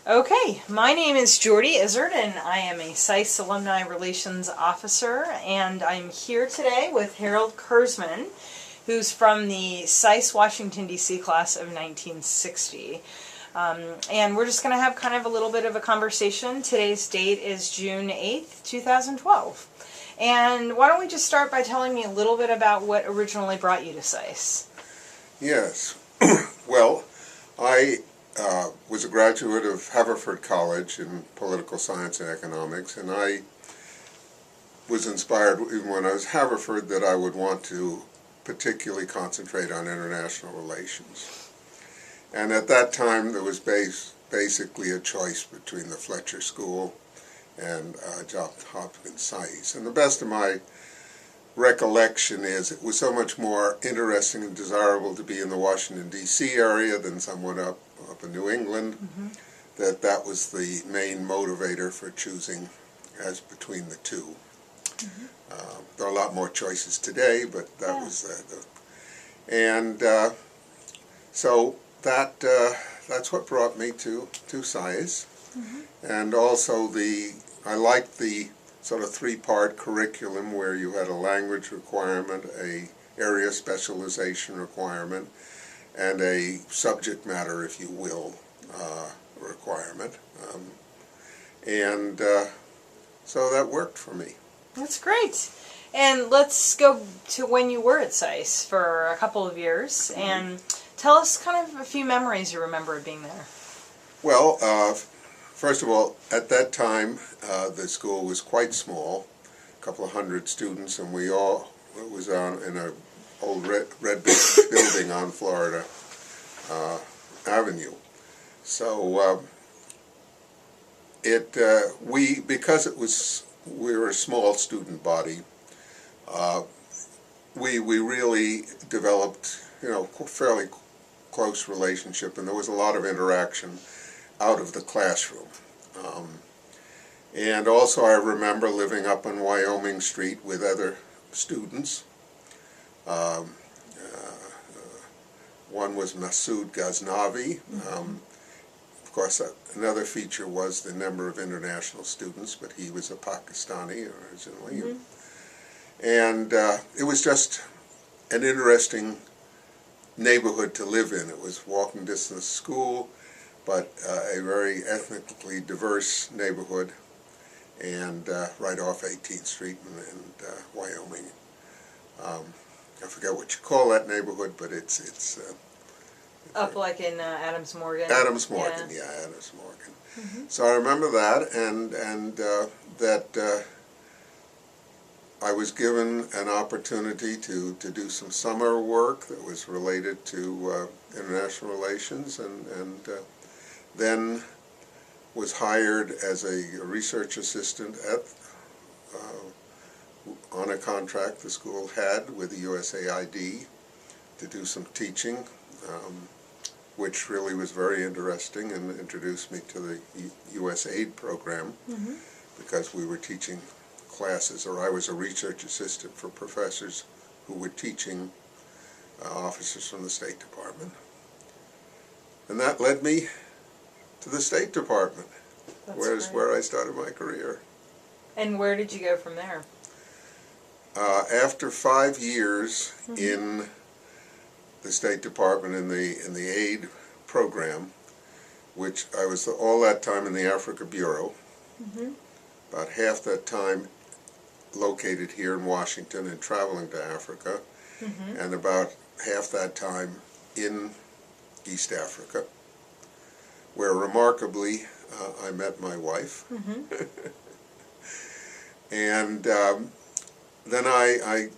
Okay, my name is Jordy Izzard, and I am a SAIS Alumni Relations Officer, and I'm here today with Harold Kurzman, who's from the SAIS Washington, D.C. class of 1960. And we're just going to have kind of a little bit of a conversation. Today's date is June 8th, 2012. And why don't we just start by telling me a little bit about what originally brought you to SAIS? Yes. Well, I was a graduate of Haverford College in political science and economics, and I was inspired, even when I was at Haverford, that I would want to particularly concentrate on international relations. And at that time, there was basically a choice between the Fletcher School and Johns Hopkins SAIS. And the best of my recollection is it was so much more interesting and desirable to be in the Washington, D.C. area than somewhat up in New England, that was the main motivator for choosing as between the two. There are a lot more choices today, but that was so that's what brought me to SAIS. And also I liked the sort of three-part curriculum where you had a language requirement, a area specialization requirement, and a subject matter, if you will, requirement. So that worked for me. That's great. And let's go to when you were at SAIS for a couple of years, and tell us kind of a few memories you remember of being there. Well, first of all, at that time, the school was quite small, a couple of hundred students, and it was in an old red brick building on Florida Avenue. So because we were a small student body, we really developed, fairly close relationship, and there was a lot of interaction out of the classroom. And also I remember living up on Wyoming Street with other students. One was Masood Ghaznavi. Of course, another feature was the number of international students, but he was a Pakistani originally. And it was just an interesting neighborhood to live in. It was walking distance school, but a very ethnically diverse neighborhood, and right off 18th Street in Wyoming. I forget what you call that neighborhood, but it's up like in Adams Morgan. Adams Morgan, yeah, Adams Morgan. So I remember that, and that I was given an opportunity to do some summer work that was related to international relations, and then was hired as a research assistant on a contract the school had with the USAID to do some teaching, which really was very interesting and introduced me to the USAID program, because we were teaching classes, or I was a research assistant for professors who were teaching officers from the State Department. And that led me to the State Department, where I started my career. And where did you go from there? After 5 years in the State Department in the aid program, which I was all that time in the Africa Bureau, about half that time located here in Washington and traveling to Africa, and about half that time in East Africa, where remarkably I met my wife. And then I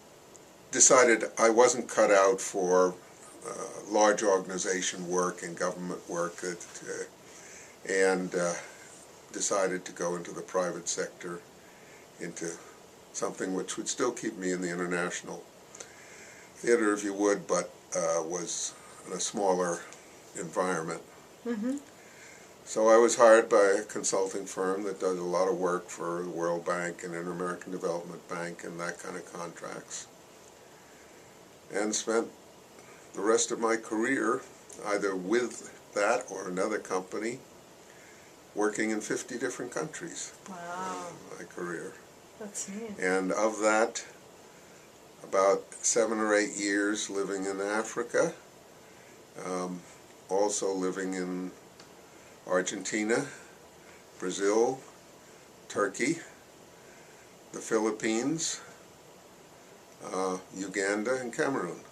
decided I wasn't cut out for large organization work and government work, and decided to go into the private sector, into something which would still keep me in the international theater, if you would, but was in a smaller environment. So I was hired by a consulting firm that does a lot of work for the World Bank and Inter-American Development Bank and that kind of contracts, and spent the rest of my career either with that or another company working in 50 different countries. Wow. In my career. That's neat. And of that, about 7 or 8 years living in Africa, also living in Argentina, Brazil, Turkey, the Philippines, Uganda, and Cameroon.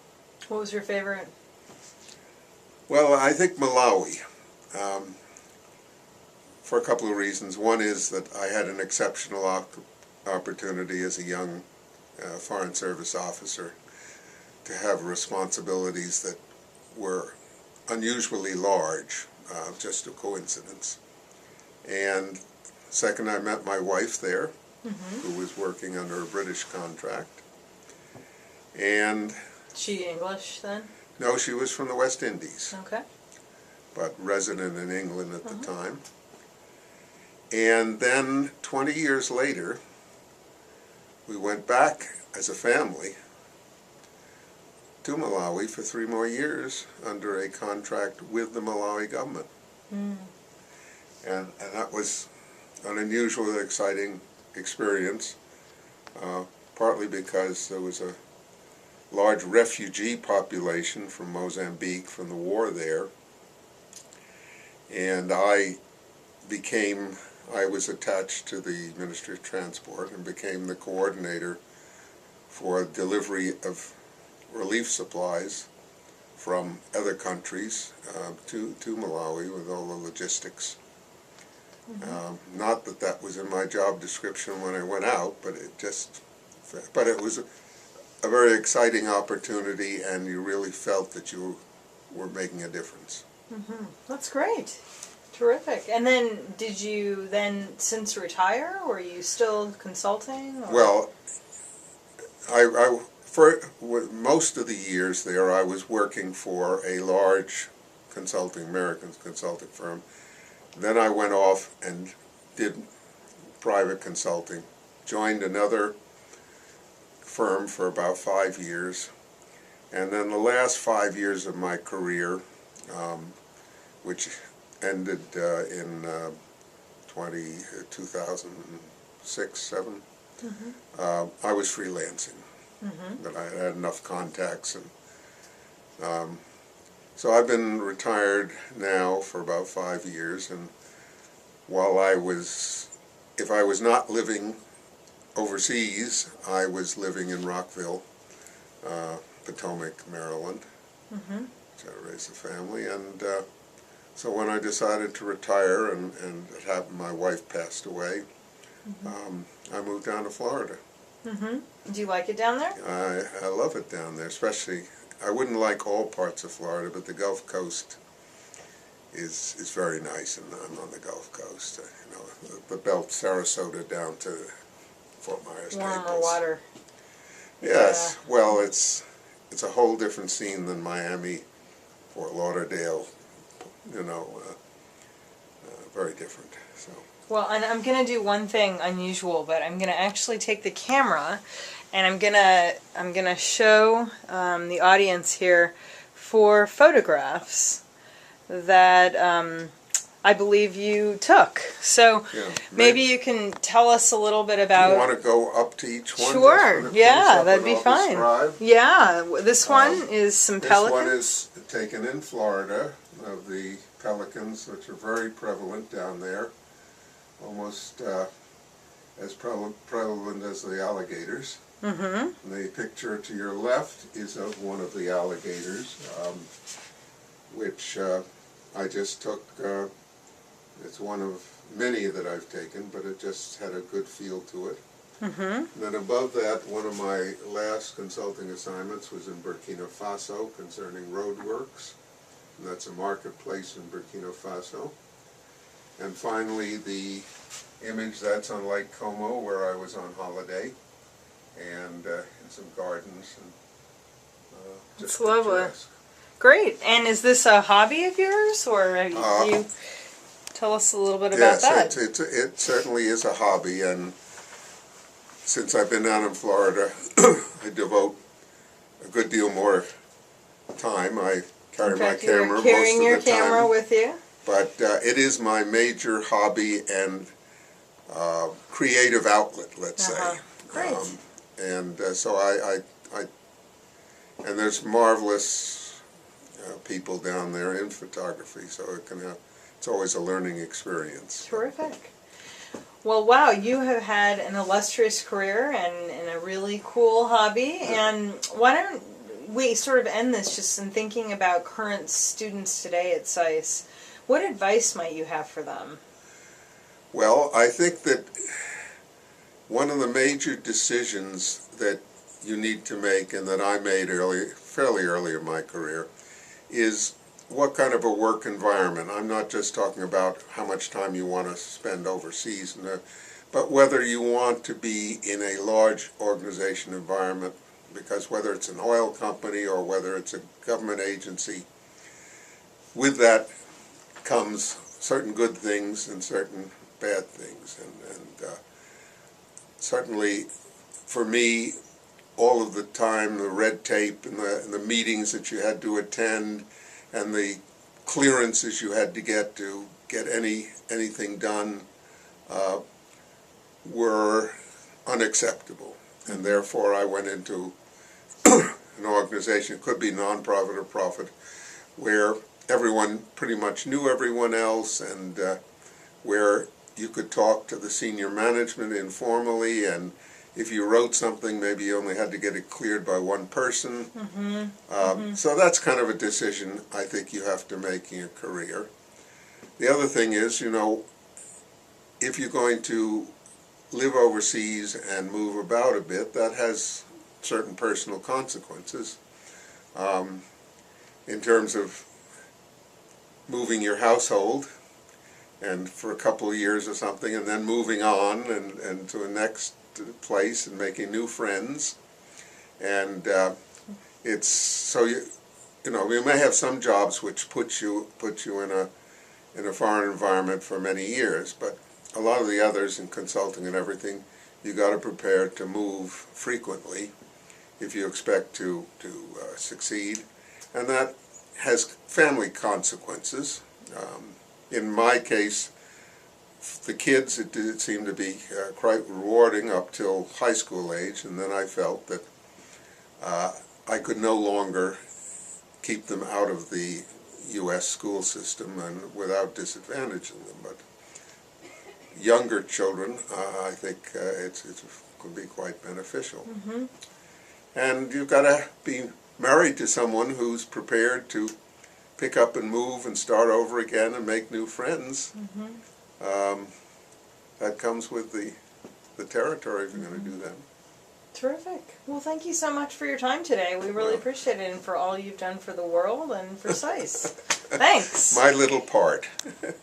What was your favorite? Well, I think Malawi, for a couple of reasons. One is that I had an exceptional opportunity as a young Foreign Service officer to have responsibilities that were unusually large, just a coincidence. And second, I met my wife there, who was working under a British contract. And She English then? no, she was from the West Indies, Okay. but resident in England at the time. And then 20 years later, we went back as a family to Malawi for 3 more years under a contract with the Malawi government. And that was an unusual, exciting experience, partly because there was a large refugee population from Mozambique from the war there, and I was attached to the Ministry of Transport and became the coordinator for delivery of relief supplies from other countries to Malawi with all the logistics. Not that that was in my job description when I went out, but it was a very exciting opportunity, and you really felt that you were making a difference. That's great. Terrific. And then, did you then since retire, or are you still consulting? Or? Well, for most of the years there, I was working for a large American consulting firm. Then I went off and did private consulting, joined another firm for about 5 years, and then the last 5 years of my career, which ended in 2006-07, I was freelancing. But I had enough contacts, and so I've been retired now for about 5 years. And while if I was not living overseas, I was living in Rockville, Potomac, Maryland, which I raised a family. And so when I decided to retire, and it happened, my wife passed away, I moved down to Florida. Do you like it down there? I love it down there, especially, I wouldn't like all parts of Florida, but the Gulf Coast is very nice, and I'm on the Gulf Coast. The belt, Sarasota down to Fort Myers, Warmer Naples. water. Yes, well, it's a whole different scene than Miami, Fort Lauderdale, very different. So. Well, and I'm going to do one thing unusual, but I'm going to actually take the camera, and I'm going to show the audience here 4 photographs that I believe you took. So maybe you can tell us a little bit about. You want to go up to each one? Sure. Yeah, that'd be fine. Describe? Yeah, this one is some pelicans. This one is taken in Florida, of the pelicans, which are very prevalent down there. Almost as prevalent as the alligators. The picture to your left is of one of the alligators, which I just took. It's one of many that I've taken, but it just had a good feel to it. And then above that, one of my last consulting assignments was in Burkina Faso concerning roadworks, and that's a marketplace in Burkina Faso. And finally, the image that's on Lake Como, where I was on holiday, and in some gardens. And, just lovely. Great. And is this a hobby of yours, or you tell us a little bit about that? Yes, it certainly is a hobby, and since I've been down in Florida, I devote a good deal more time. I carry my camera most of the time. Carrying your camera with you? but it is my major hobby and creative outlet, let's say. Great. So and there's marvelous people down there in photography, so it's always a learning experience. Terrific. Well, wow, you have had an illustrious career and a really cool hobby, and why don't we sort of end this just in thinking about current students today at SAIS. What advice might you have for them? Well, I think that one of the major decisions that you need to make, and that I made fairly early in my career, is what kind of a work environment. I'm not just talking about how much time you want to spend overseas, but whether you want to be in a large organization environment, because whether it's an oil company or whether it's a government agency, with that comes certain good things and certain bad things. And certainly for me, all of the time, the red tape and the meetings that you had to attend and the clearances you had to get anything done were unacceptable. And therefore I went into an organization, it could be nonprofit or profit, where everyone pretty much knew everyone else, and where you could talk to the senior management informally, and if you wrote something, maybe you only had to get it cleared by one person. So that's kind of a decision I think you have to make in your career. The other thing is, if you're going to live overseas and move about a bit, that has certain personal consequences in terms of moving your household and for a couple of years or something, and then moving on and to the next place and making new friends. And it's so you may have some jobs which put you in a foreign environment for many years, but a lot of the others in consulting and everything, you got to prepare to move frequently if you expect to succeed, and that has family consequences. In my case, the kids, it did seem to be quite rewarding up till high school age, and then I felt that I could no longer keep them out of the U.S. school system and without disadvantaging them. But younger children, I think it could be quite beneficial. And you've got to be married to someone who's prepared to pick up and move and start over again and make new friends. That comes with the territory if you're going to do that. Terrific. Well, thank you so much for your time today. We really appreciate it, and for all you've done for the world and for SAIS. Thanks. My little part.